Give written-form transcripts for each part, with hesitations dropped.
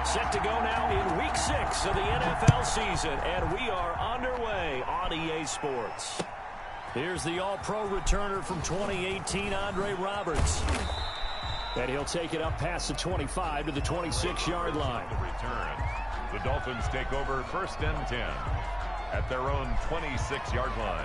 Set to go now in Week 6 of the NFL season, and we are underway on EA Sports. Here's the All-Pro returner from 2018, Andre Roberts. And he'll take it up past the 25 to the 26-yard line. The return. The Dolphins take over 1st and 10 at their own 26-yard line.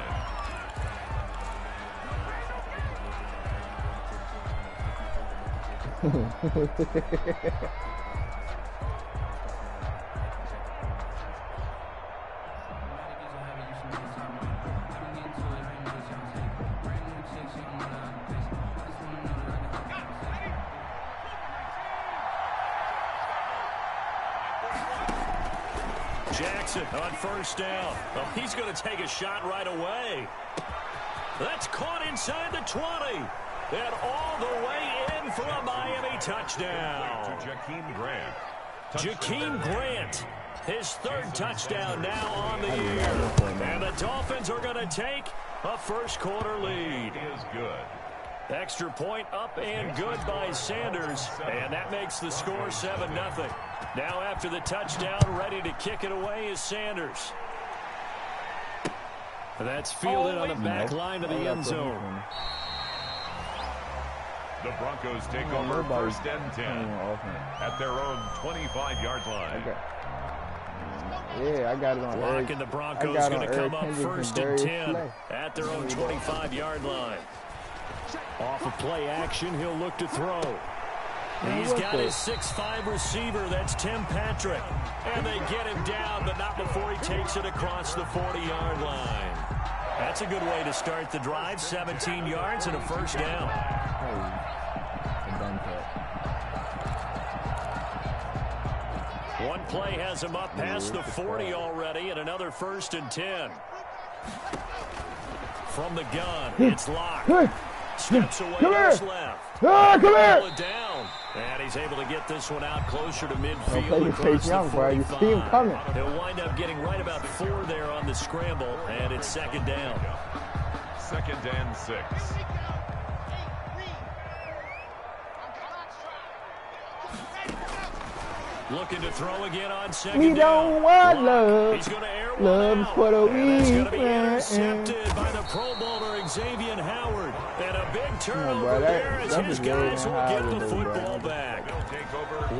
Jackson on 1st down. Oh, he's going to take a shot right away. That's caught inside the 20. And all the way in for a Miami touchdown. To Jakeem Grant. Jakeem Grant, his 3rd touchdown now on the year. And the Dolphins are going to take a first-quarter lead. Is good. Extra point up and good by Sanders. And that makes the score 7-0. Now after the touchdown, ready to kick it away is Sanders. That's fielded on the back line of the end zone. The Broncos take over 1st and 10 at their own 25-yard line. Yeah, I got it on Block, and the Broncos going to come up 1st and 10 at their own 25-yard line. Off of play action, he'll look to throw. He's got his 6'5" receiver, that's Tim Patrick. And they get him down, but not before he takes it across the 40-yard line. That's a good way to start the drive, 17 yards and a 1st down. One play has him up past the 40 already, and another 1st and 10. From the gun, it's locked. Steps away to his left. Come here! Pull it down. And he's able to get this one out closer to midfield across the 45. He'll wind up getting right about 4 there on the scramble, and it's 2nd down. 2nd and 6. Looking to throw again on 2nd down. We don't want love. He's going to air one Love out. for the And it's going to be weak. intercepted by the Pro Bowler Xavier Howard. And a big turnover there as his guys will get the football back.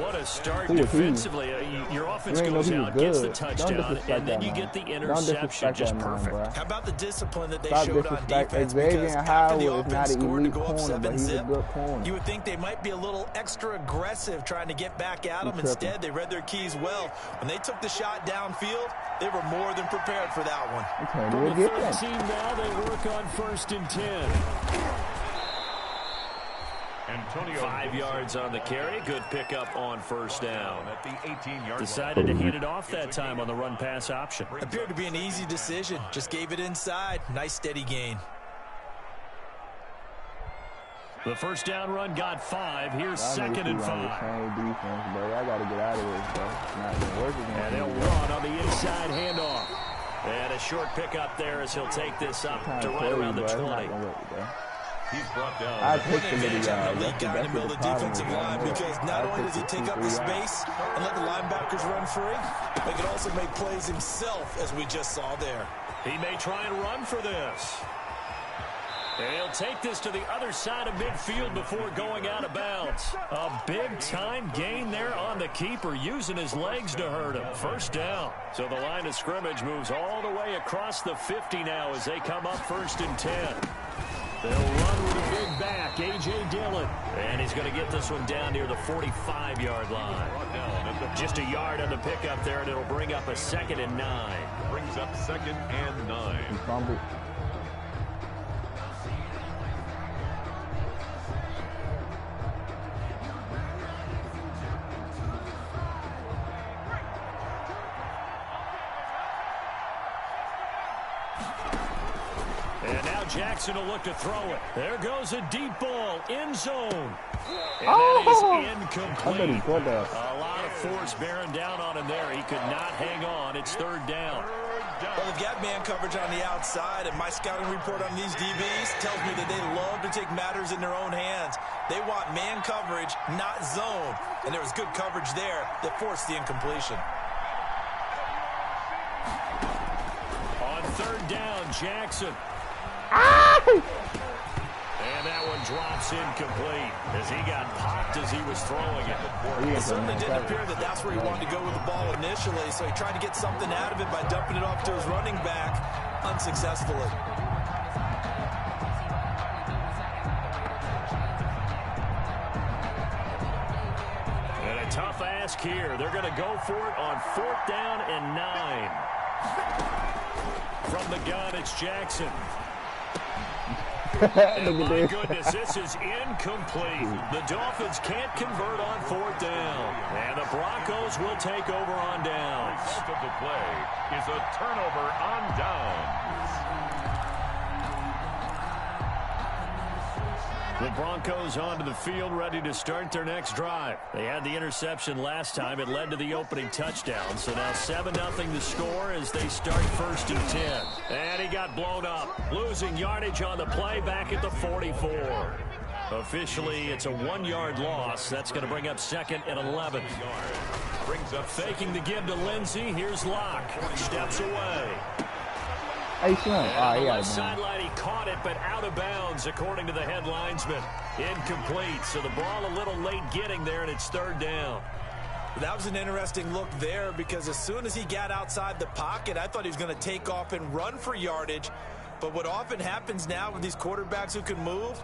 What a start defensively. Your offense goes out, gets the touchdown, and then you get the interception. Just perfect. How about the discipline that they showed on defense? Because after the offense scored to go up 7-zip, you would think they might be a little extra aggressive trying to get back at them. Instead, they read their keys well. When they took the shot downfield, they were more than prepared for that one. From the 13 now, they work on 1st and 10. 5 yards on the carry. Good pickup on 1st down. At the 18-yard Decided to hand it off that time on the run-pass option. Appeared to be an easy decision. Just gave it inside. Nice steady gain. The 1st down run got 5. Here's 2nd and 5. I got to get out of this, bro. Not gonna work again. And they'll run on the inside handoff. And a short pickup there as he'll take this up to right around the 20. He's brought down. I take the advantage video. of the lead guy in the middle of the defensive line because not only does he take up the space and let the linebackers run free, but he can also make plays himself, as we just saw there. He may try and run for this. And he'll take this to the other side of midfield before going out of bounds. A big-time gain there on the keeper, using his legs to hurt him. 1st down. So the line of scrimmage moves all the way across the 50 now as they come up 1st and 10. They'll run with a big back, A.J. Dillon. And he's going to get this one down near the 45-yard line. Just a yard on the pickup there, and it'll bring up a 2nd and 9. Brings up 2nd and 9. And now Jackson will look to throw it. There goes a deep ball, end zone. And that is incomplete. A lot of force bearing down on him there. He could not hang on. It's 3rd down. Well, they've got man coverage on the outside, and my scouting report on these DBs tells me that they love to take matters in their own hands. They want man coverage, not zone. And there was good coverage there that forced the incompletion. On third down, Jackson. And that one drops incomplete as he got popped as he was throwing it. It certainly didn't appear that that's where he wanted to go with the ball initially, so he tried to get something out of it by dumping it off to his running back unsuccessfully. And a tough ask here. They're going to go for it on 4th down and 9. From the gun, it's Jackson. And my goodness, this is incomplete. The Dolphins can't convert on 4th down. And the Broncos will take over on downs. The result of the play is a turnover on downs. The Broncos onto the field, ready to start their next drive. They had the interception last time. It led to the opening touchdown. So now 7-0 the score as they start 1st and 10. And he got blown up, losing yardage on the play back at the 44. Officially, it's a 1-yard loss. That's going to bring up 2nd and 11. Faking the give to Lindsey. Here's Locke. Steps away. Hey, son. On the left sideline, he caught it, but out of bounds, according to the head linesman. Incomplete, so the ball a little late getting there, and it's 3rd down. That was an interesting look there because as soon as he got outside the pocket, I thought he was going to take off and run for yardage. But what often happens now with these quarterbacks who can move,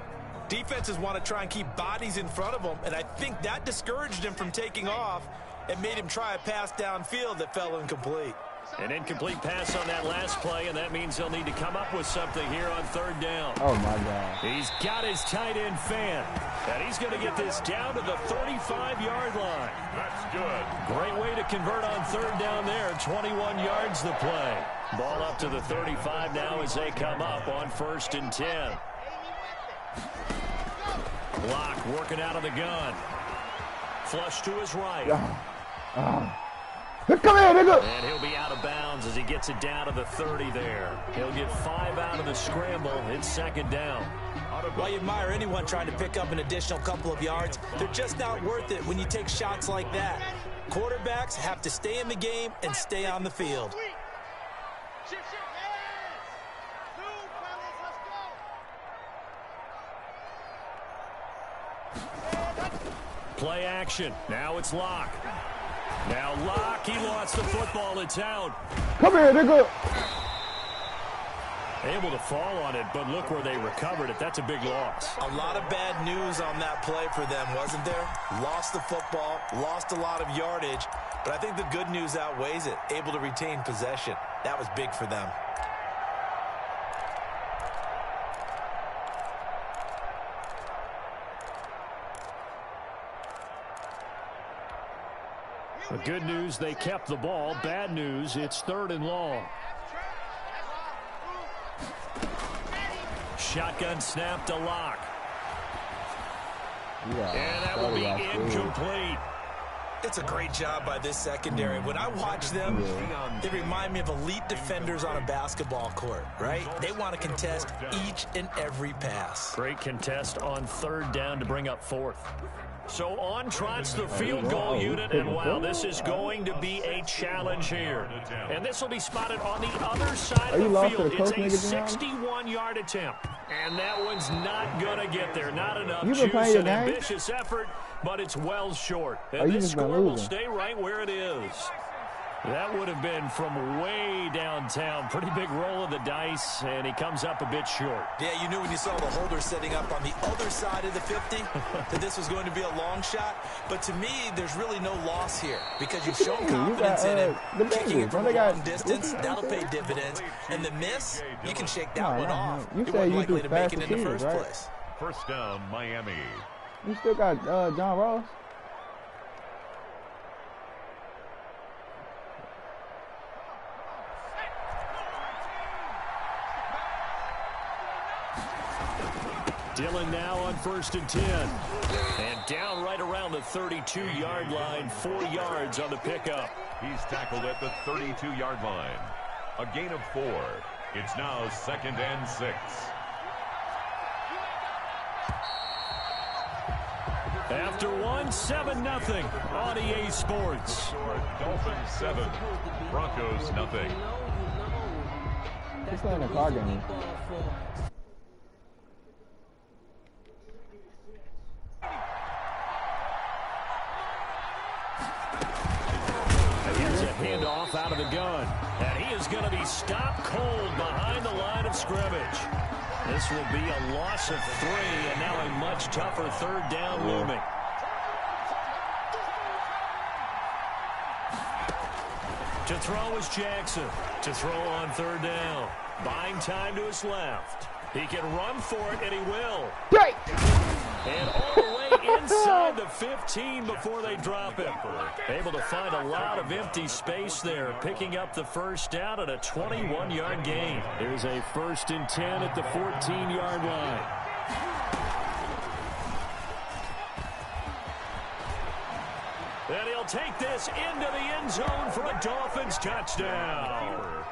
defenses want to try and keep bodies in front of them, and I think that discouraged him from taking off and made him try a pass downfield that fell incomplete. An incomplete pass on that last play, and that means he'll need to come up with something here on 3rd down. Oh, my God. He's got his tight end fan, and he's going to get this down to the 35-yard line. That's good. Great way to convert on 3rd down there. 21 yards the play. Ball up to the 35 now as they come up on 1st and 10. Locke working out of the gun. Flush to his right. Come here, nigga. And he'll be out of bounds as he gets it down to the 30 there. He'll get 5 out of the scramble. It's 2nd down. While you admire anyone trying to pick up an additional couple of yards, they're just not worth it when you take shots like that. Quarterbacks have to stay in the game and stay on the field. Play action. Now it's Locke. Now Locke, he lost the football. It's out. Come here, nigga. Able to fall on it, but look where they recovered it. That's a big loss. A lot of bad news on that play for them, wasn't there? Lost the football, lost a lot of yardage, but I think the good news outweighs it. Able to retain possession. That was big for them. The good news, they kept the ball. Bad news, it's 3rd and long. Shotgun snap to Locke. Yeah, and that will be incomplete. It's a great job by this secondary. When I watch them, they remind me of elite defenders on a basketball court, right? They want to contest each and every pass. Great contest on 3rd down to bring up 4th. So on trots the field goal unit, and wow, this is going to be a challenge here. And this will be spotted on the other side of the field. It's a 61-yard attempt, and that one's not going to get there. Not enough juice, an ambitious effort, but it's well short. And this score will stay right where it is. That would have been from way downtown. Pretty big roll of the dice, and he comes up a bit short. Yeah, you knew when you saw the holder setting up on the other side of the 50 that this was going to be a long shot. But to me, there's really no loss here because you've shown confidence in him. Kicking it from a long distance, that'll pay dividends. And the miss, you can shake that one off. You weren't likely to make it in the first place. 1st down, Miami. You still got John Ross? Dillon now on 1st and 10. And down right around the 32-yard line, 4 yards on the pickup. He's tackled at the 32-yard line. A gain of 4. It's now 2nd and 6. After 7-0 on EA Sports. Dolphins 7, Broncos nothing. It's playing a car game. Here's a handoff out of the gun. And he is going to be stopped cold behind the line of scrimmage. This will be a loss of 3, and now a much tougher 3rd down looming. To throw is Jackson. To throw on 3rd down. Buying time to his left. He can run for it, and he will. Great. And all the way inside the 15 before they drop him. Able to find a lot of empty space there, picking up the 1st down at a 21-yard gain. There's a 1st and 10 at the 14-yard line. And he'll take this into the end zone for a Dolphins touchdown.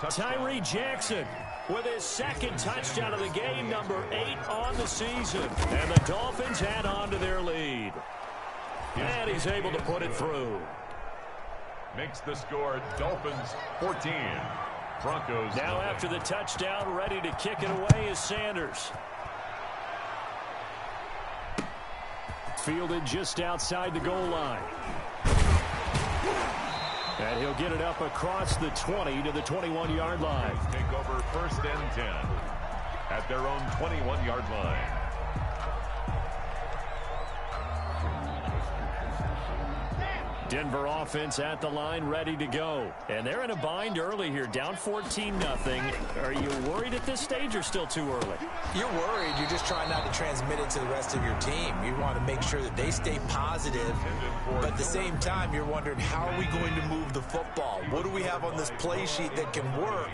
Tyree Jackson with his 2nd touchdown of the game, number 8 on the season. And the Dolphins add on to their lead. And he's able to put it through. Makes the score Dolphins 14. Broncos now nothing. After the touchdown, ready to kick it away is Sanders. Fielded just outside the goal line. And he'll get it up across the 20 to the 21-yard line. Take over 1st and 10 at their own 21-yard line. Denver offense at the line, ready to go. And they're in a bind early here, down 14-0. Are you worried at this stage or still too early? You're worried. You're just trying not to transmit it to the rest of your team. You want to make sure that they stay positive. But at the same time, you're wondering, how are we going to move the football? What do we have on this play sheet that can work?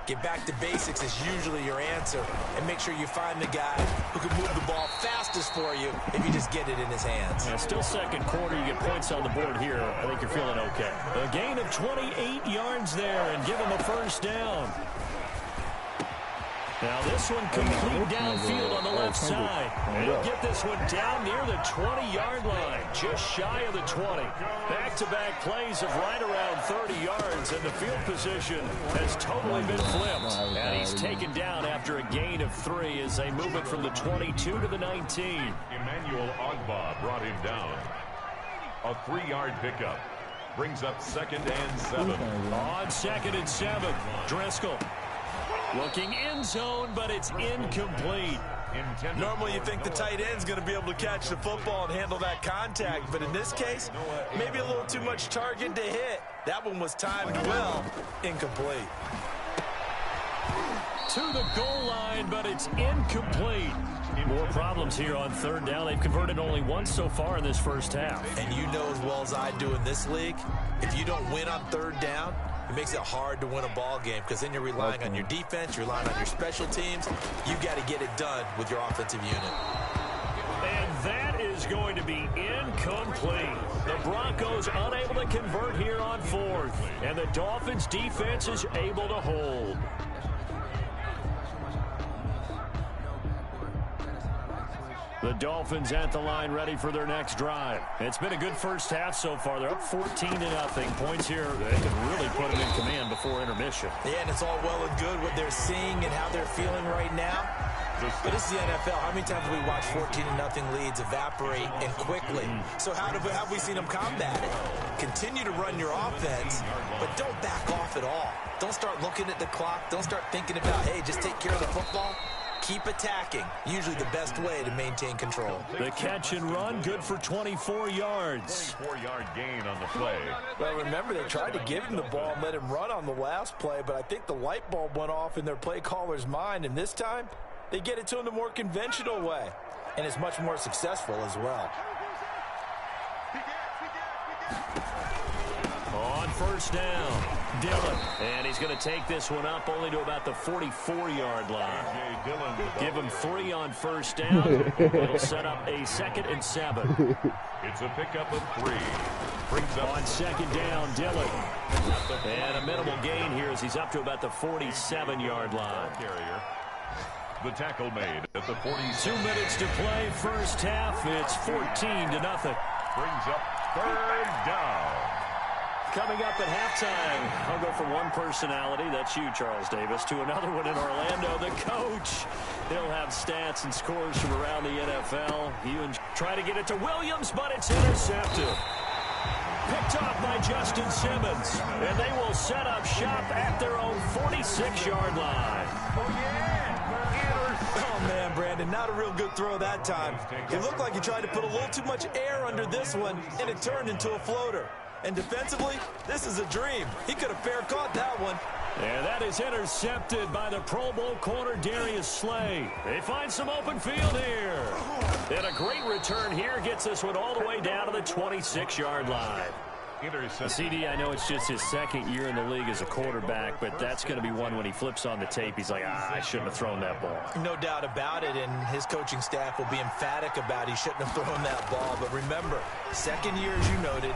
Get back to basics is usually your answer. And make sure you find the guy who can move the ball fastest for you if you just get it in his hands. Yeah, still 2nd quarter. You get points on the board here. I think you're feeling okay. A gain of 28 yards there and give him a 1st down. Now this one complete downfield on the left side. And he'll get this one down near the 20-yard line, just shy of the 20. Back-to-back plays of right around 30 yards, and the field position has totally been flipped. And he's taken down after a gain of 3 as they move it from the 22 to the 19. Emmanuel Ogbah brought him down. A 3-yard pickup brings up 2nd and 7. On 2nd and 7, Driscoll. Looking end zone, but it's incomplete. Normally you think the tight end's going to be able to catch the football and handle that contact, but in this case, maybe a little too much target to hit. That one was timed well. Incomplete. To the goal line, but it's incomplete. More problems here on 3rd down. They've converted only once so far in this 1st half. And you know as well as I do in this league, if you don't win on 3rd down, it makes it hard to win a ball game because then you're relying on your defense, you're relying on your special teams. You've got to get it done with your offensive unit. And that is going to be incomplete. The Broncos unable to convert here on 4th. And the Dolphins defense is able to hold. The Dolphins at the line ready for their next drive. It's been a good 1st half so far. They're up 14-0. Points here, they can really put them in command before intermission. Yeah, and it's all well and good what they're seeing and how they're feeling right now. But this is the NFL. How many times have we watched 14-0 leads evaporate and quickly? So how have we seen them combat it? Continue to run your offense, but don't back off at all. Don't start looking at the clock. Don't start thinking about, hey, just take care of the football. Keep attacking. Usually the best way to maintain control. The catch and run, good for 24 yards. 24-yard gain on the play. Well, remember, they tried to give him the ball and let him run on the last play, but I think the light bulb went off in their play caller's mind, and this time, they get it to him the more conventional way, and it's much more successful as well. On 1st down, Dillon. And he's going to take this one up only to about the 44-yard line. Give him 3 on 1st down. It'll set up a 2nd and 7. It's a pickup of 3. On second down, Dillon. And a minimal gain here as he's up to about the 47-yard line. The tackle made at the 42. 2 minutes to play, first half. It's 14-0. Brings up third down. Coming up at halftime, I'll go from one personality, that's you, Charles Davis, to another one in Orlando, the coach. He'll have stats and scores from around the NFL. You try to get it to Williams, but it's intercepted. Picked off by Justin Simmons, and they will set up shop at their own 46-yard line. Oh, man, Brandon, not a real good throw that time. It looked like he tried to put a little too much air under this one, and it turned into a floater. And defensively, this is a dream. He could have fair caught that one. And that is intercepted by the Pro Bowl corner, Darius Slay. They find some open field here. And a great return here gets this one all the way down to the 26-yard line. CD, I know it's just his second year in the league as a quarterback, but that's going to be one when he flips on the tape. He's like, I shouldn't have thrown that ball. No doubt about it, and his coaching staff will be emphatic about he shouldn't have thrown that ball. But remember, second year, as you noted,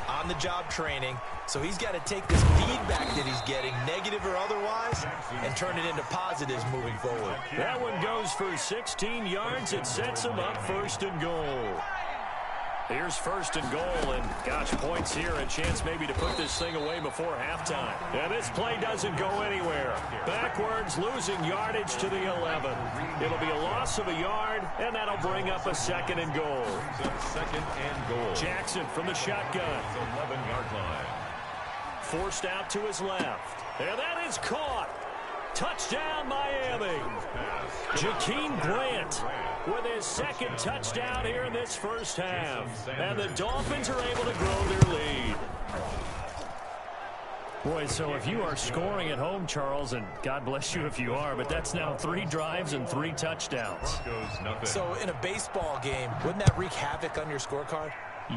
on-the-job training, so he's got to take this feedback that he's getting, negative or otherwise, and turn it into positives moving forward. That one goes for 16 yards. It sets him up first and goal. Here's first and goal, and gosh, points here, a chance maybe to put this thing away before halftime. And this play doesn't go anywhere. Backwards, losing yardage to the 11. It'll be a loss of a yard, and that'll bring up a second and goal. Second and goal. Jackson from the shotgun. 11-yard line. Forced out to his left. And that is caught. Touchdown, Miami. Jakeem Grant with his second touchdown here in this first half. And the Dolphins are able to grow their lead. Boy, so if you are scoring at home, Charles, and God bless you if you are, but that's now 3 drives and 3 touchdowns. So in a baseball game, wouldn't that wreak havoc on your scorecard?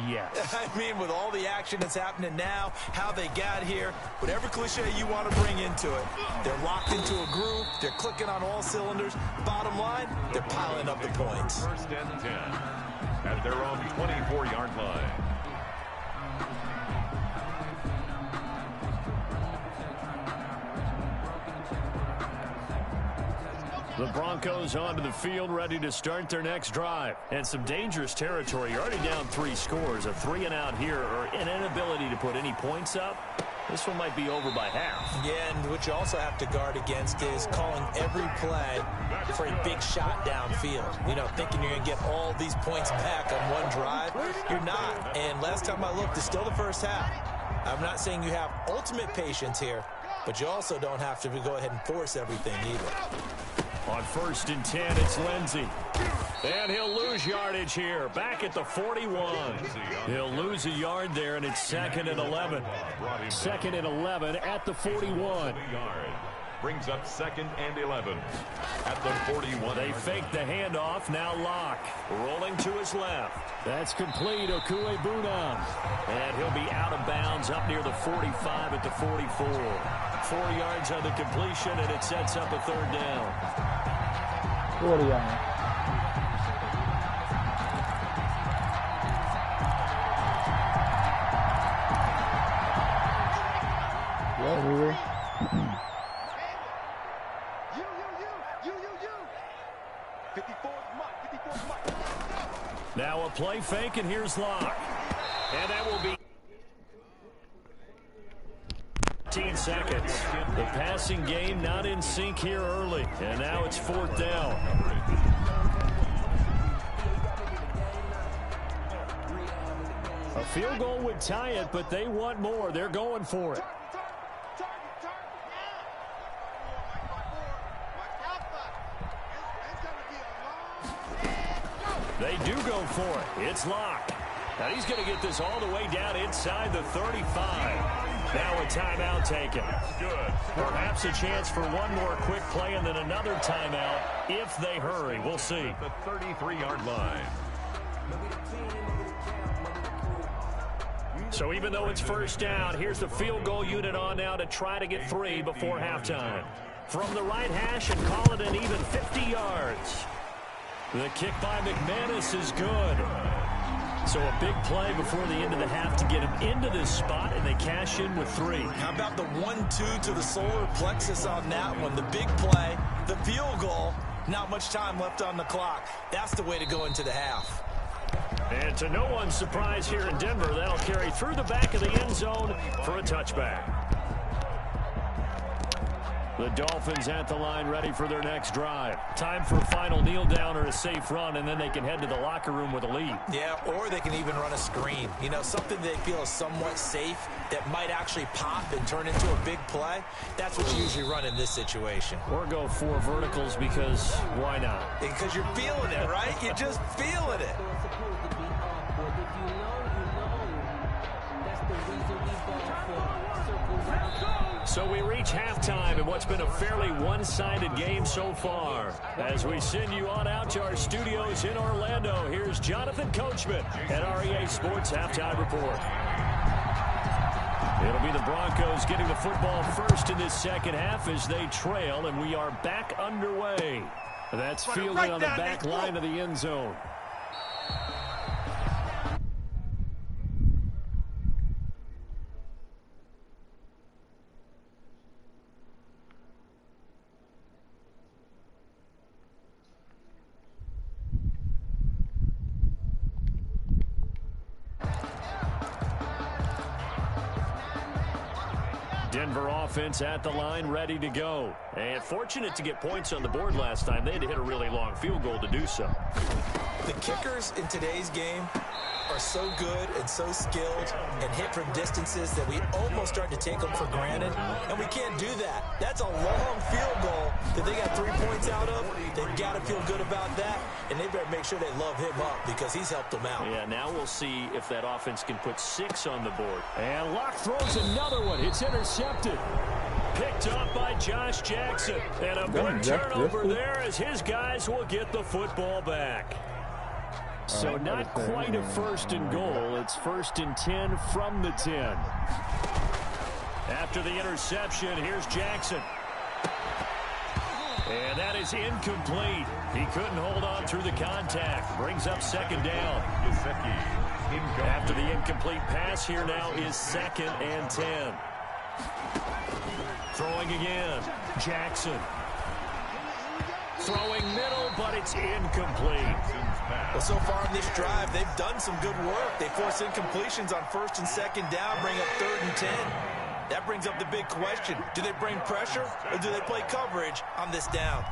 Yes. I mean, with all the action that's happening now, how they got here, whatever cliche you want to bring into it, they're locked into a groove, they're clicking on all cylinders. Bottom line, they're piling up the points. First and 10 at their own 24-yard line. The Broncos onto the field, ready to start their next drive. And some dangerous territory. You're already down 3 scores. A 3-and-out here, or an inability to put any points up. This one might be over by half. Yeah, and what you also have to guard against is calling every play for a big shot downfield. You know, thinking you're going to get all these points back on one drive. You're not. And last time I looked, it's still the first half. I'm not saying you have ultimate patience here, but you also don't have to go ahead and force everything either. On first and 10, it's Lindsey. And he'll lose yardage here. Back at the 41. He'll lose a yard there, and it's second and 11. Second and 11 at the 41. Brings up second and 11 at the 41. They fake the handoff. Now Locke rolling to his left. That's complete. Okuebunam. And he'll be out of bounds up near the 45 at the 44. 4 yards on the completion, and it sets up a third down. 40 yards. Yeah, we were. Now a play fake, and here's Locke. And that will be 15 seconds. The passing game not in sync here early. And now it's fourth down. A field goal would tie it, but they want more. They're going for it. They do go for it. It's Locke. Now he's going to get this all the way down inside the 35. Now a timeout taken. Good. Perhaps a chance for one more quick play and then another timeout if they hurry. We'll see. The 33-yard line. So even though it's first down, here's the field goal unit on now to try to get 3 before halftime. From the right hash and call it an even 50 yards. The kick by McManus is good. So a big play before the end of the half to get him into this spot, and they cash in with 3. How about the 1-2 to the solar plexus on that one? The big play, the field goal, not much time left on the clock. That's the way to go into the half. And to no one's surprise here in Denver, that'll carry through the back of the end zone for a touchback. The Dolphins at the line ready for their next drive. Time for a final kneel down or a safe run, and then they can head to the locker room with a lead. Yeah, or they can even run a screen. You know, something they feel is somewhat safe that might actually pop and turn into a big play. That's what you usually run in this situation. Or go 4 verticals because why not? Because you're feeling it, right? You're just feeling it. So we reach halftime in what's been a fairly one-sided game so far. As we send you on out to our studios in Orlando, here's Jonathan Coachman at REA Sports Halftime Report. It'll be the Broncos getting the football first in this second half as they trail, and we are back underway. That's fielded on the back line of the end zone. Denver offense at the line, ready to go. And fortunate to get points on the board last time. They had to hit a really long field goal to do so. The kickers in today's game are so good and so skilled and hit from distances that we almost start to take them for granted, and we can't do that. That's a long field goal that they got 3 points out of. They've got to feel good about that, and they better make sure they love him up because he's helped them out. Yeah, now we'll see if that offense can put 6 on the board. And Locke throws another one. It's intercepted. Picked up by Josh Jackson. And a big turnover there as his guys will get the football back. So not quite a 1st and goal. It's 1st and 10 from the 10. After the interception, here's Jackson. And that is incomplete. He couldn't hold on through the contact. Brings up 2nd down. After the incomplete pass, here now is 2nd and 10. Throwing again. Jackson. Throwing middle, but it's incomplete. Well, so far in this drive, they've done some good work. They force incompletions on 1st and 2nd down, bring up 3rd and 10. That brings up the big question. Do they bring pressure or do they play coverage on this down?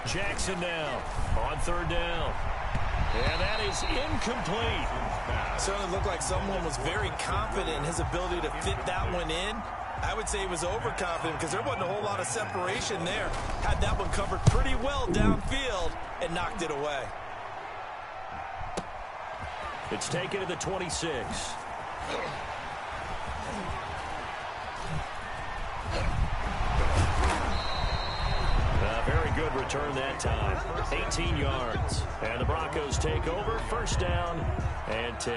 Jackson now on 3rd down. And that is incomplete. Certainly looked like someone was very confident in his ability to fit that one in. I would say he was overconfident because there wasn't a whole lot of separation there. Had that one covered pretty well downfield and knocked it away. It's taken to the 26. Very good return that time. 18 yards. And the Broncos take over. 1st down and 10.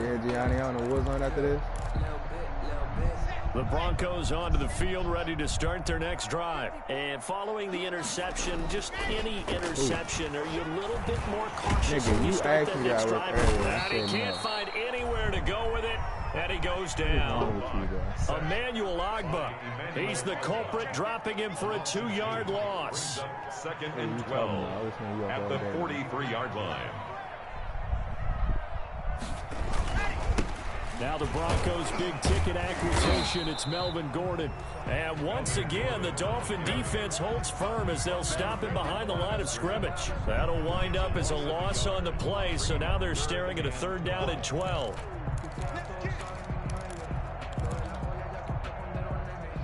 Yeah, Gianni, I don't know what's on after this. The Broncos onto the field, ready to start their next drive. And following the interception, just any interception, are you a little bit more cautious when you start that next drive? And he can't find anywhere to go with it, and he goes down. Emmanuel Ogbah, he's the culprit, dropping him for a 2-yard loss. 2nd and 12 at the 43-yard line. Now the Broncos' big-ticket acquisition, it's Melvin Gordon. And once again, the Dolphin defense holds firm as they'll stop him behind the line of scrimmage. That'll wind up as a loss on the play, so now they're staring at a 3rd down and 12.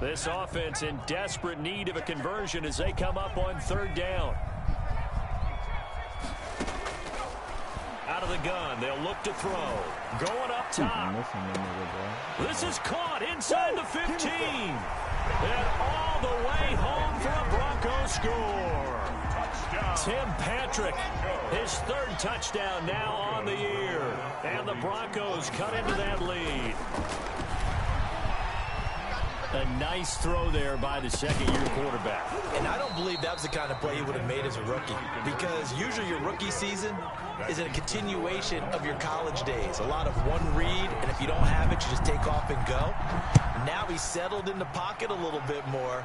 This offense in desperate need of a conversion as they come up on 3rd down. Out of the gun, they'll look to throw. Going up top. This is caught inside the 15. And all the way home for a Broncos score. Tim Patrick, his 3rd touchdown now on the year. And the Broncos cut into that lead. A nice throw there by the second-year quarterback. And I don't believe that was the kind of play he would have made as a rookie, because usually your rookie season is a continuation of your college days. A lot of one read, and if you don't have it, you just take off and go. Now he's settled in the pocket a little bit more,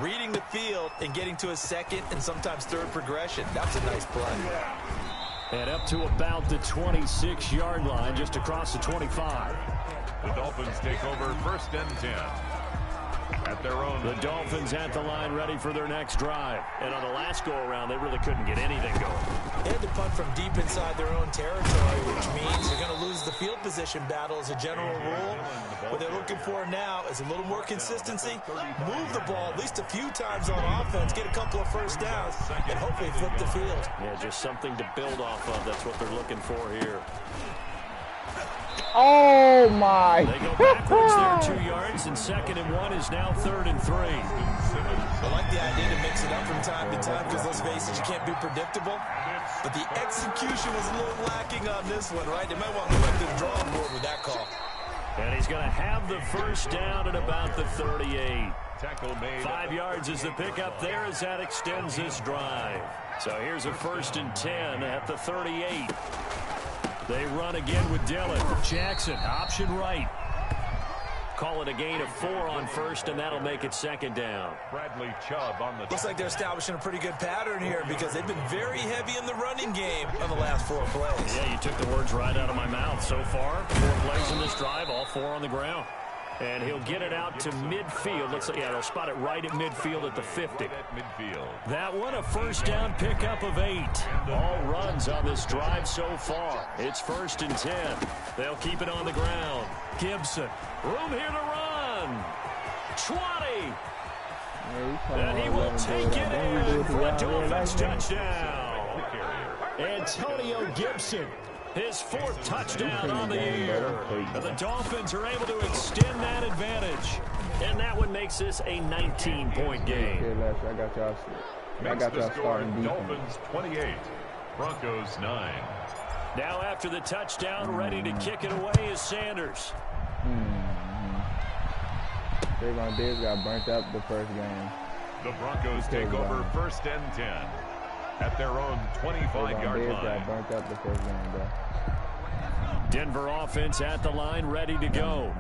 reading the field and getting to a second and sometimes third progression. That's a nice play. And up to about the 26-yard line, just across the 25. The Dolphins take over 1st and 10. At their own. The Dolphins at the line, ready for their next drive. And on the last go-around, they really couldn't get anything going. They had to punt from deep inside their own territory, which means they're going to lose the field position battle as a general rule. What they're looking for now is a little more consistency, move the ball at least a few times on offense, get a couple of first downs, and hopefully flip the field. Yeah, just something to build off of. That's what they're looking for here. Oh, my. They go backwards there 2 yards, and 2nd and 1 is now 3rd and 3. I like the idea to mix it up from time to time because, let's face it, you can't be predictable. But the execution was a little lacking on this one, right? They might want to go back to the drawing board with that call. And he's going to have the first down at about the 38. 5 yards is the pickup there as that extends this drive. So here's a 1st and 10 at the 38. They run again with Dillon. Jackson, option right. Call it a gain of 4 on 1st, and that'll make it 2nd down. Bradley Chubb on the. Looks like they're establishing a pretty good pattern here because they've been very heavy in the running game on the last 4 plays. Yeah, you took the words right out of my mouth. So far, 4 plays in this drive, all 4 on the ground. And he'll get it out to midfield. Looks like, yeah, they'll spot it right at midfield at the 50. That one, a first down pickup of 8. All runs on this drive so far. It's 1st and 10. They'll keep it on the ground. Gibson, room here to run. 20. And he will take it in for a Dolphins touchdown. Antonio Gibson. His 4th touchdown on the year. And the Dolphins are able to extend that advantage. And that one makes this a 19-point game. I got y'all starting Dolphins 28, Broncos 9. Now after the touchdown, ready to kick it away is Sanders. They got burnt up the first game. The Broncos take over 1st and 10. At their own 25-yard line. Got burnt up the first game, bro. Denver offense at the line, ready to go.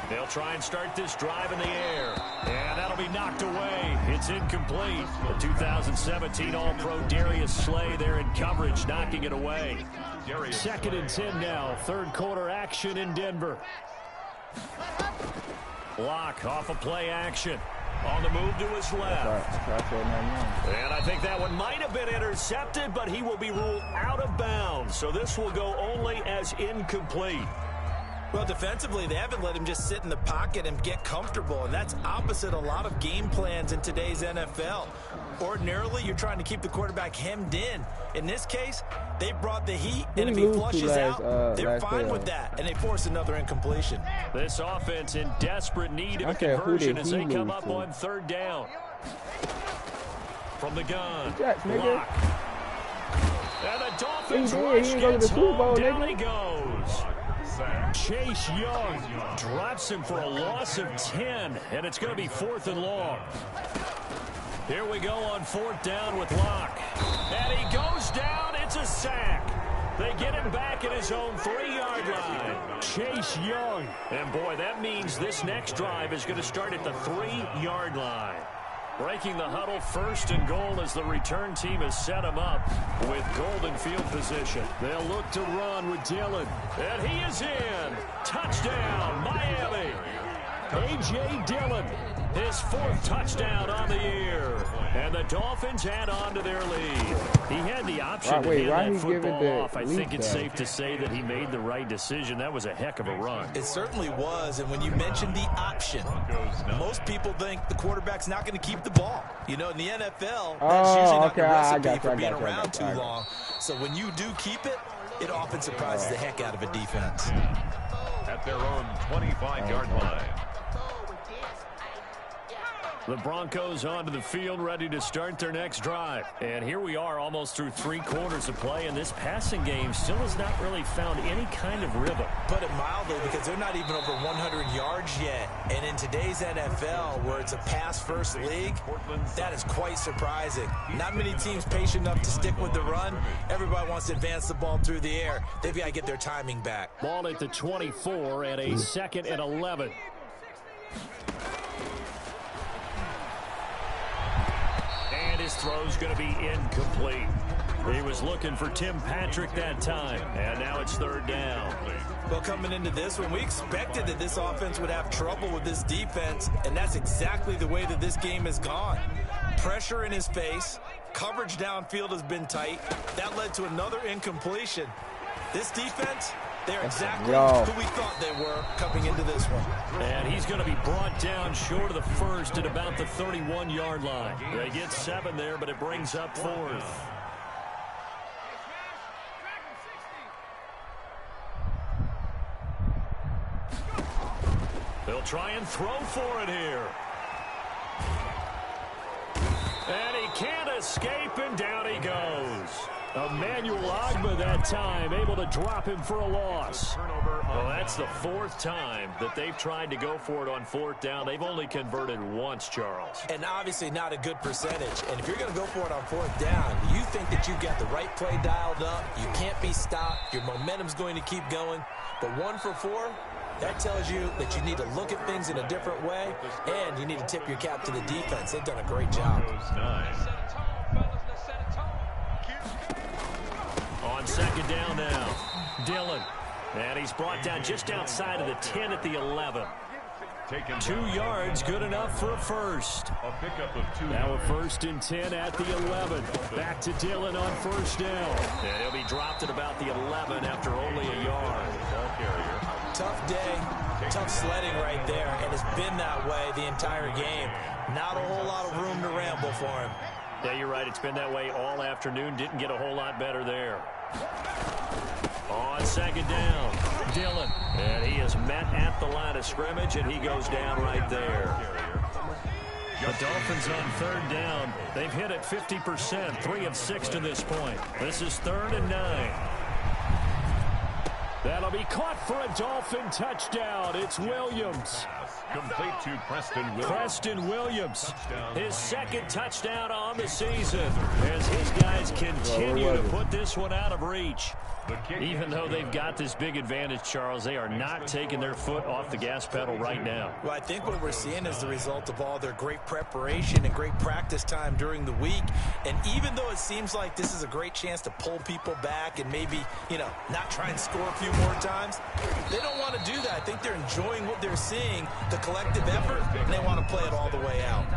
They'll try and start this drive in the air. And that'll be knocked away. It's incomplete. The 2017 All-Pro Darius Slay there in coverage, knocking it away. 2nd and 10 now. 3rd quarter action in Denver. Block off a play action. On the move to his left. And I think that one might have been intercepted, but he will be ruled out of bounds. So this will go only as incomplete. Well, defensively, they haven't let him just sit in the pocket and get comfortable, and that's opposite a lot of game plans in today's NFL. Ordinarily, you're trying to keep the quarterback hemmed in. In this case, they brought the heat, and if he flushes out, they're fine with that, and they force another incompletion. This offense in desperate need of a conversion as they come up on 3rd down. From the gun, block. And the Dolphins rush gets home, down he goes. Chase Young drops him for a loss of 10, and it's going to be 4th and long. Here we go on 4th down with Locke. And he goes down. It's a sack. They get him back at his own 3-yard line. Chase Young. And, boy, that means this next drive is going to start at the 3-yard line. Breaking the huddle, 1st and goal as the return team has set him up with golden field position. They'll look to run with Dillon. And he is in. Touchdown, Miami. A.J. Dillon, his 4th touchdown on the year. And the Dolphins add on to their lead. He had the option to hand that football off. I think it's safe to say that he made the right decision. That was a heck of a run. It certainly was. And when you mentioned the option, most people think the quarterback's not going to keep the ball. You know, in the NFL, that's usually not the recipe for being around too long. So when you do keep it, it often surprises the heck out of a defense. at their own 25-yard line. The Broncos onto the field, ready to start their next drive. And here we are, almost through 3 quarters of play, and this passing game still has not really found any kind of rhythm. Put it mildly, because they're not even over 100 yards yet. And in today's NFL, where it's a pass-first league, that is quite surprising. Not many teams patient enough to stick with the run. Everybody wants to advance the ball through the air. They've got to get their timing back. Ball at the 24 and a 2nd and 11. His throw's going to be incomplete. He was looking for Tim Patrick that time, and now it's 3rd down. Well, coming into this one, we expected that this offense would have trouble with this defense, and that's exactly the way that this game has gone. Pressure in his face, coverage downfield has been tight. That led to another incompletion. This defense, they're exactly who we thought they were coming into this one. And he's going to be brought down short of the first at about the 31-yard line. They get 7 there, but it brings up 4th. They'll try and throw for it here. And he can't escape, and down he goes. Emmanuel Ogbah that time, able to drop him for a loss. Well, that's the 4th time that they've tried to go for it on 4th down. They've only converted once, Charles. And obviously not a good percentage. And if you're going to go for it on 4th down, you think that you've got the right play dialed up. You can't be stopped. Your momentum's going to keep going. But 1 for 4, that tells you that you need to look at things in a different way, and you need to tip your cap to the defense. They've done a great job. On 2nd down now, Dillon. And he's brought down just outside of the 10 at the 11. 2 yards, good enough for a first. Now a 1st and 10 at the 11. Back to Dillon on 1st down. And he'll be dropped at about the 11 after only a yard. Tough day, tough sledding right there, and it's been that way the entire game. Not a whole lot of room to ramble for him. Yeah, you're right. It's been that way all afternoon. Didn't get a whole lot better there. On 2nd down, Dillon. And he is met at the line of scrimmage, and he goes down right there. The Dolphins on 3rd down. They've hit it 50%, 3 of 6 to this point. This is 3rd and 9. That'll be caught for a Dolphin touchdown. It's Williams. Complete to Preston Williams. Preston Williams, his 2nd touchdown on the season, as his guys continue to put this one out of reach. Even though they've got this big advantage, Charles, they are not taking their foot off the gas pedal right now. Well, I think what we're seeing is the result of all their great preparation and great practice time during the week. And even though it seems like this is a great chance to pull people back and maybe, not try and score a few more times, they don't want to do that. I think they're enjoying what they're seeing, the collective effort, and they want to play it all the way out.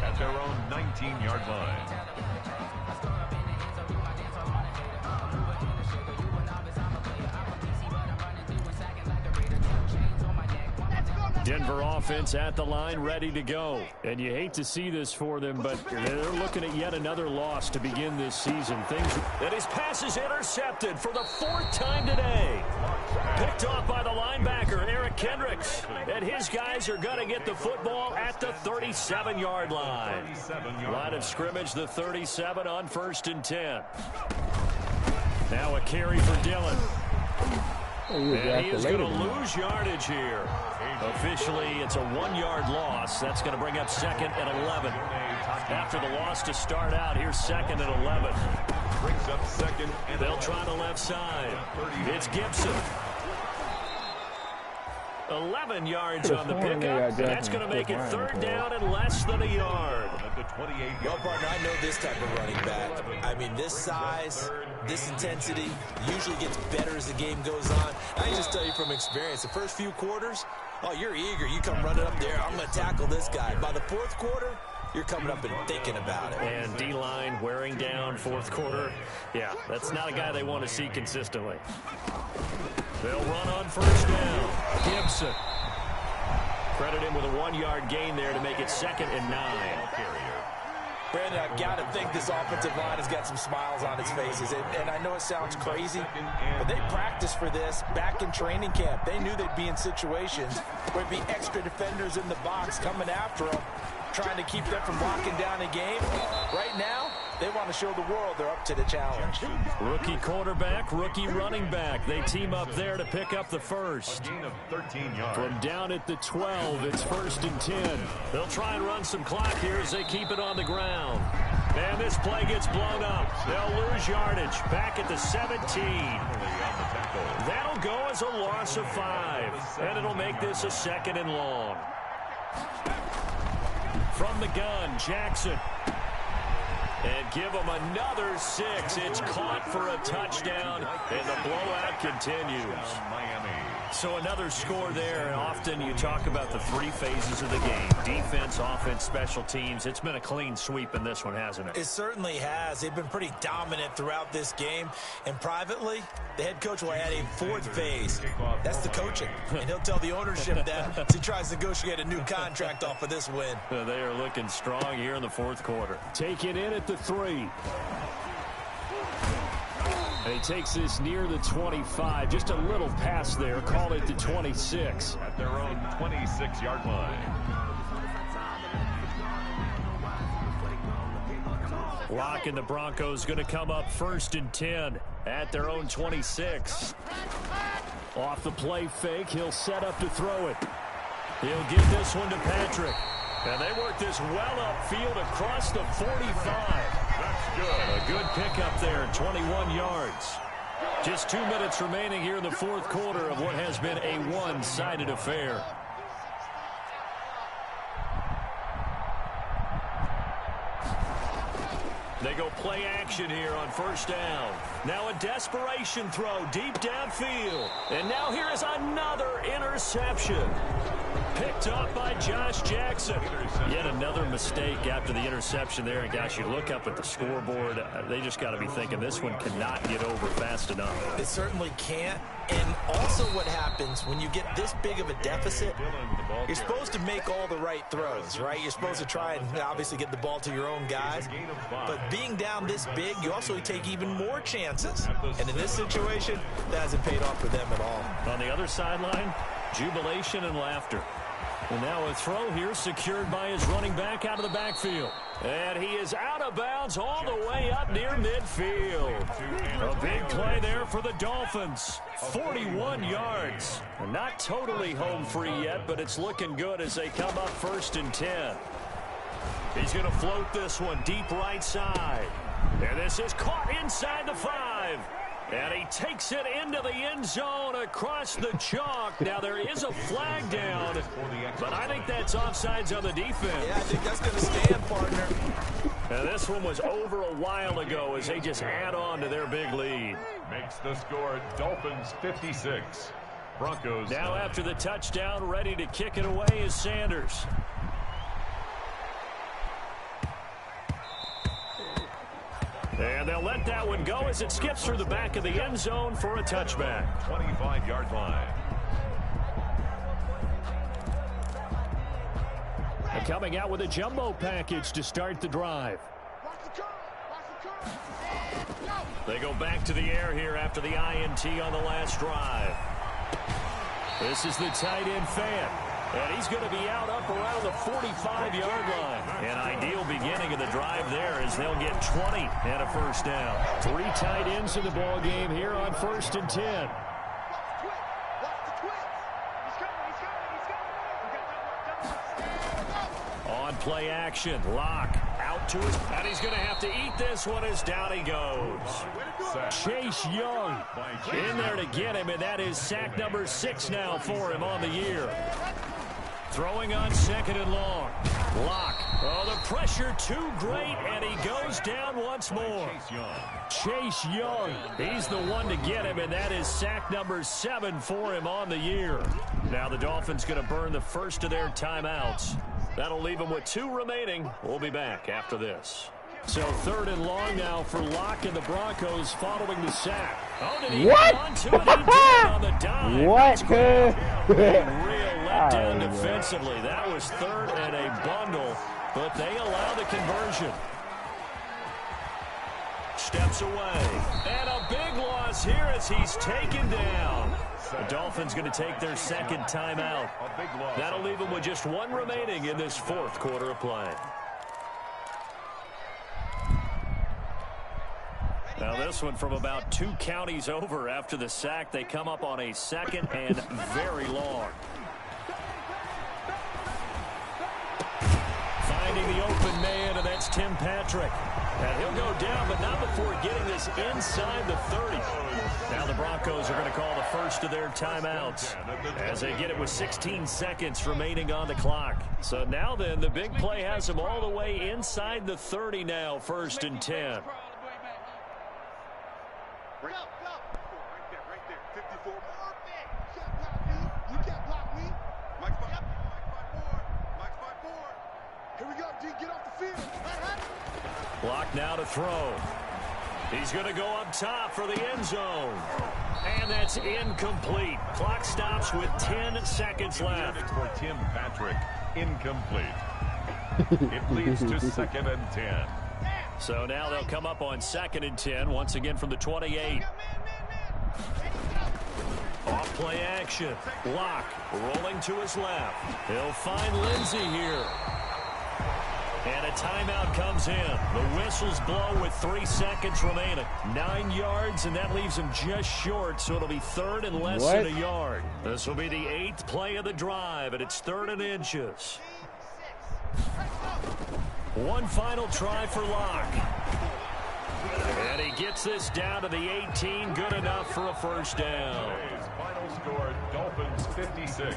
At their own 19-yard line. Denver offense at the line, ready to go. And you hate to see this for them, but they're looking at yet another loss to begin this season. And his pass is intercepted for the 4th time today. Picked off by the linebacker, Eric Kendricks. And his guys are going to get the football at the 37-yard line. Line of scrimmage, the 37 on 1st and 10. Now a carry for Dillon. And he is going to lose yardage here. Officially, it's a 1-yard loss. That's going to bring up 2nd and 11. After the loss to start out, here's 2nd and 11. Brings up 2nd and they'll try the left side. It's Gibson. 11 yards on the pickup. That's going to make it 3rd down and less than a yard. Well, partner, I know this type of running back. I mean, this size, this intensity usually gets better as the game goes on. I can just tell you from experience, the first few quarters, you're eager. You come running up there, I'm going to tackle this guy. By the 4th quarter, you're coming up and thinking about it. And D-line wearing down 4th quarter. Yeah, that's not a guy they want to see consistently. They'll run on 1st down. Gibson. Credit him with a 1-yard gain there to make it 2nd and 9. Brandon, I've got to think this offensive line has got some smiles on its faces. And I know it sounds crazy, but they practiced for this back in training camp. They knew they'd be in situations where there'd be extra defenders in the box coming after them, trying to keep them from locking down a game. Right now, they want to show the world they're up to the challenge. Rookie quarterback, rookie running back. They team up there to pick up the first. A gain of 13 yards. From down at the 12, it's 1st and 10. They'll try and run some clock here as they keep it on the ground. And this play gets blown up. They'll lose yardage. Back at the 17. That'll go as a loss of 5. And it'll make this a 2nd and long. From the gun, Jackson. And give them another 6. It's caught for a touchdown, and the blowout continues. So another score there, and often you talk about the 3 phases of the game. Defense, offense, special teams. It's been a clean sweep in this one, hasn't it? It certainly has. They've been pretty dominant throughout this game. And privately, the head coach will add a 4th phase. That's the coaching. And he'll tell the ownership that as he tries to negotiate a new contract off of this win. They are looking strong here in the 4th quarter. Take it in at the 3. And he takes this near the 25. Just a little pass there. Call it the 26. At their own 26-yard line. Locke and the Broncos going to come up 1st and 10 at their own 26. Off the play fake, he'll set up to throw it. He'll give this one to Patrick. And they work this well upfield across the 45. That's good. A good pickup there, 21 yards. Just 2 minutes remaining here in the 4th quarter of what has been a one-sided affair. They go play action here on 1st down. Now a desperation throw deep downfield. And now here is another interception. Picked up by Josh Jackson. Yet another mistake after the interception there. And gosh, you look up at the scoreboard, they just got to be thinking this one cannot get over fast enough. It certainly can't. And also what happens when you get this big of a deficit, you're supposed to make all the right throws, right? You're supposed to try and obviously get the ball to your own guys. But being down this big, you also take even more chances. And in this situation, that hasn't paid off for them at all. On the other sideline, jubilation and laughter. And now a throw here secured by his running back out of the backfield. And he is out of bounds all the way up near midfield. A big play there for the Dolphins. 41 yards. And not totally home free yet, but it's looking good as they come up 1st and 10. He's going to float this one deep right side. And this is caught inside the 5. And he takes it into the end zone across the chalk. Now there is a flag down, but I think that's offsides on the defense. Yeah, I think that's going to stand, partner. And this one was over a while ago as they just add on to their big lead. Makes the score Dolphins 56. Broncos. Now after the touchdown, ready to kick it away is Sanders. And they'll let that one go as it skips through the back of the end zone for a touchback. 25-yard line. And coming out with a jumbo package to start the drive. They go back to the air here after the INT on the last drive. This is the tight end fan. And he's going to be out up around the 45-yard line. An ideal beginning of the drive there as they'll get 20 and a 1st down. 3 tight ends in the ball game here on 1st and 10. On play action, Locke out to his, and he's going to have to eat this one as down he goes. Chase Young in there to get him, and that is sack number 6 now for him on the year. Throwing on 2nd and long. Locke. Oh, the pressure too great, and he goes down once more. Chase Young. He's the one to get him, and that is sack number 7 for him on the year. Now the Dolphins going to burn the first of their timeouts. That'll leave them with 2 remaining. We'll be back after this. So 3rd and long now for Locke and the Broncos following the sack. Oh, did he what? On to it? He did on the dive. What? Real letdown defensively. That was 3rd and a bundle, but they allow the conversion. steps away. And a big loss here as he's taken down. The Dolphins going to take their second timeout. That'll leave them with just one remaining in this fourth quarter of play. Now this one from about 2 counties over after the sack. They come up on a second and very long. Finding the open man, and that's Tim Patrick. And he'll go down, but not before getting this inside the 30. Now the Broncos are going to call the first of their timeouts as they get it with 16 seconds remaining on the clock. So now then, the big play has them all the way inside the 30 now, 1st and 10. Right there. 54. You can't block me. Mike's 5'4". Here we go, D. Get off the field. Block now to throw. He's going to go up top for the end zone. And that's incomplete. Clock stops with 10 seconds left. For Tim Patrick, incomplete. It leads to 2nd and 10. So now they'll come up on 2nd and 10, once again from the 28. Off play action. Lock rolling to his left. He'll find Lindsey here. And a timeout comes in. The whistles blow with 3 seconds remaining. 9 yards, and that leaves him just short, so it'll be 3rd and less than a yard. This will be the 8th play of the drive, and it's 3rd and inches. One final try for Locke. And he gets this down to the 18, good enough for a first down. Final score, Dolphins 56.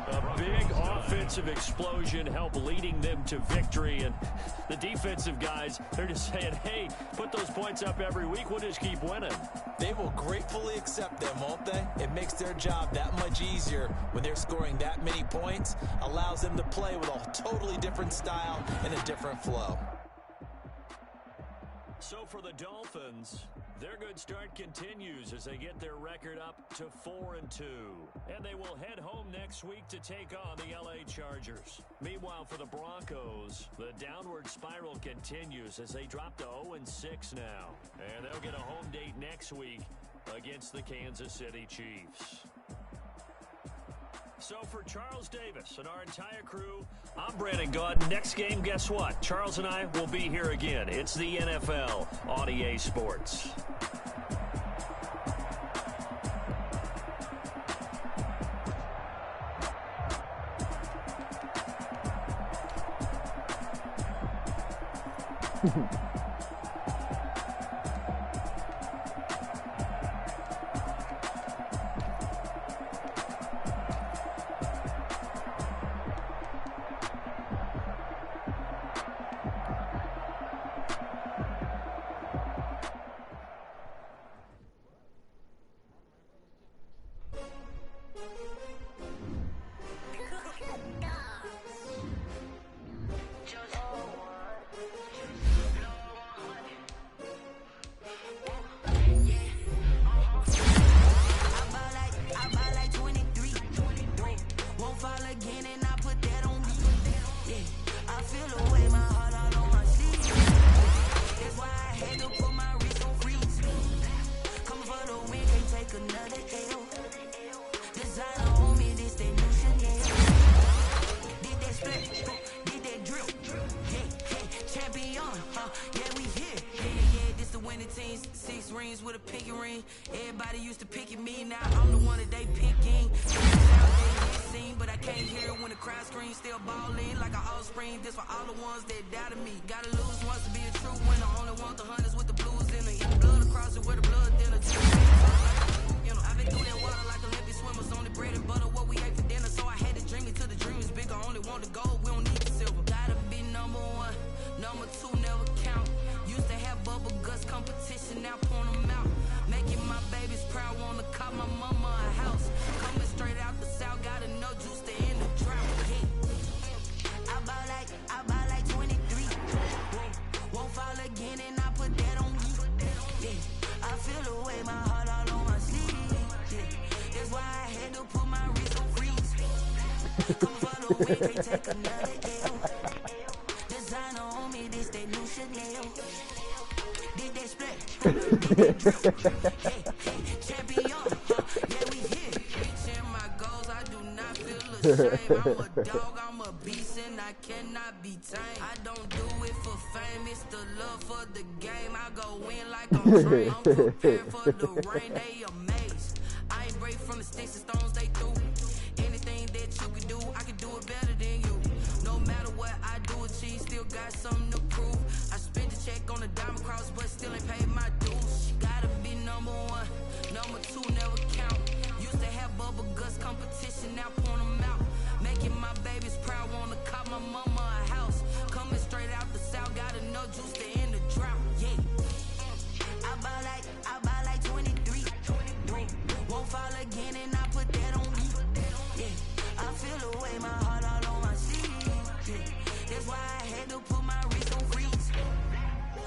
A big offensive explosion helped leading them to victory. And the defensive guys, they're just saying, hey, put those points up every week. We'll just keep winning. They will gratefully accept them, won't they? It makes their job that much easier when they're scoring that many points. Allows them to play with a totally different style and a different flow. So for the Dolphins, their good start continues as they get their record up to 4-2. And they will head home next week to take on the LA Chargers. Meanwhile, for the Broncos, the downward spiral continues as they drop to 0-6 now. And they'll get a home date next week against the Kansas City Chiefs. So for Charles Davis and our entire crew, I'm Brandon Gaudin. Next game, guess what? Charles and I will be here again. It's the NFL on EA Sports. Champion, yeah, we here. Reaching my goals, I do not feel ashamed. I'm a dog, I'm a beast, and I cannot be tamed. I don't do it for fame, it's the love for the game. I go in like I'm trained. I'm prepared for the rain, they amazed. I ain't break from the sticks and stones they threw. Anything that you can do, I can do it better than you. No matter what I do, achieve, still got something to prove. I spent the check on the diamond cross, but still ain't paid my dues. Gotta be number one, number two never count. Used to have bubble guts competition, now point them out. Making my babies proud, wanna cop my mama a house. Coming straight out the south, got enough juice to end the drought. Yeah, I buy like 23. Won't fall again, and I put that on me. Yeah, I feel the way, my heart all on my sleeve. Yeah, that's why I had to put my wrist on freeze.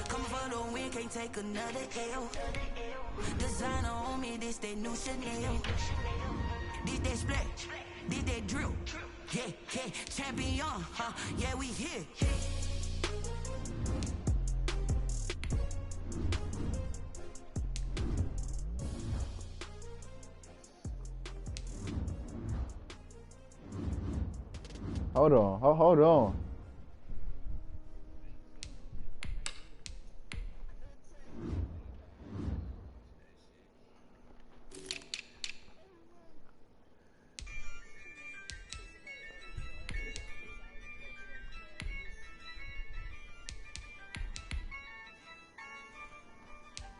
Coming for the win, can't take another L. Designer on me, this that new Chanel. This that splash, this that drill. Yeah, champion, yeah, we here. Hold on, hold on.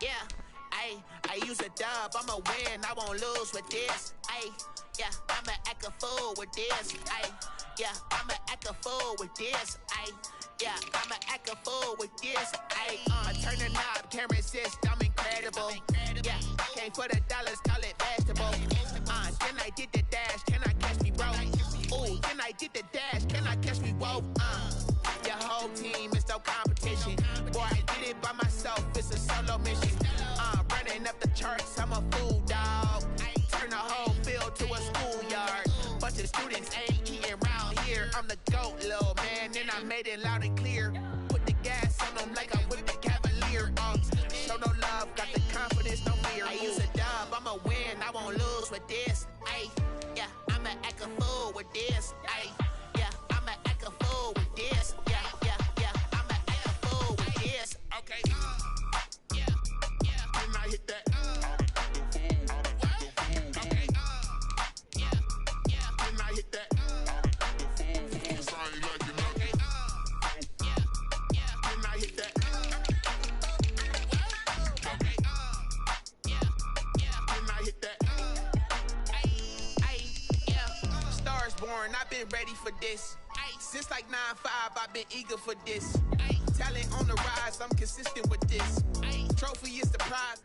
Yeah, I use a dub, I'ma win, I won't lose with this. Yeah, I'ma act a fool with this. Yeah, I'ma act a fool with this. Yeah, I'ma act a fool with this. I turn the knob, can't resist, I'm incredible. Yeah, came for the dollars, call it vegetable. Then I did the dash, can I catch me, bro? Ooh, then I did the dash, can I catch me, whoa? Your whole team is no competition. Boy, I did it by myself, it's a solo mission. Running up the charts, I'm a fool, dog. Turn the whole field to a schoolyard. Bunch of students ain't eating round here. I'm the GOAT, little man, and I made it loud and clear. Put the gas on them like I'm with the Cavalier. Show no love, got the confidence, no fear. I use a dub, I'ma win, I won't lose with this. Yeah, I'ma act a fool with this. Yeah, I'ma act a fool with this. Yeah, I'ma act a fool with this. Okay. Yeah, and I hit that. I've been ready for this. Since like 9-5, I've been eager for this. Talent on the rise, I'm consistent with this. Trophy is the prize,